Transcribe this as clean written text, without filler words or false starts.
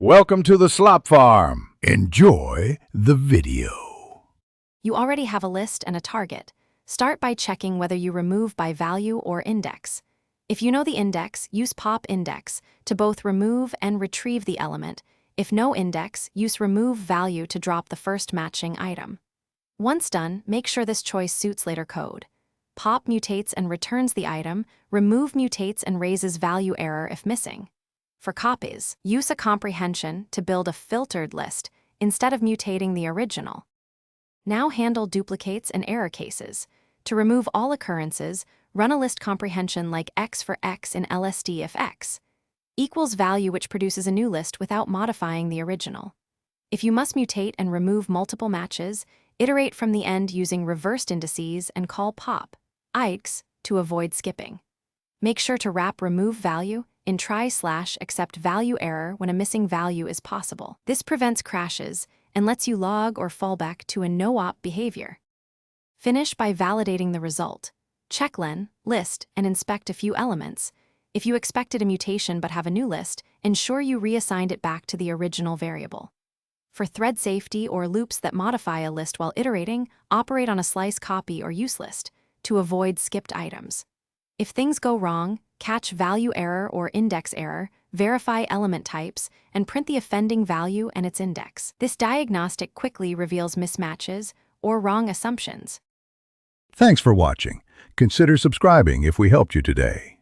Welcome to the Slop Farm. Enjoy the video. You already have a list and a target. Start by checking whether you remove by value or index. If you know the index, use pop index to both remove and retrieve the element. If no index, use remove value to drop the first matching item. Once done, make sure this choice suits later code. Pop mutates and returns the item, remove mutates and raises value error if missing. For copies, use a comprehension to build a filtered list instead of mutating the original. Now handle duplicates and error cases. To remove all occurrences, run a list comprehension like x for x in LSD if x equals value, which produces a new list without modifying the original. If you must mutate and remove multiple matches, iterate from the end using reversed indices and call pop ix to avoid skipping. Make sure to wrap remove value in try/except value error when a missing value is possible. This prevents crashes and lets you log or fall back to a no-op behavior. Finish by validating the result. Check len, list, and inspect a few elements. If you expected a mutation but have a new list, ensure you reassigned it back to the original variable. For thread safety or loops that modify a list while iterating, operate on a slice copy or use list to avoid skipped items. If things go wrong, catch value error or index error, verify element types, and print the offending value and its index. This diagnostic quickly reveals mismatches or wrong assumptions. Thanks for watching. Consider subscribing if we helped you today.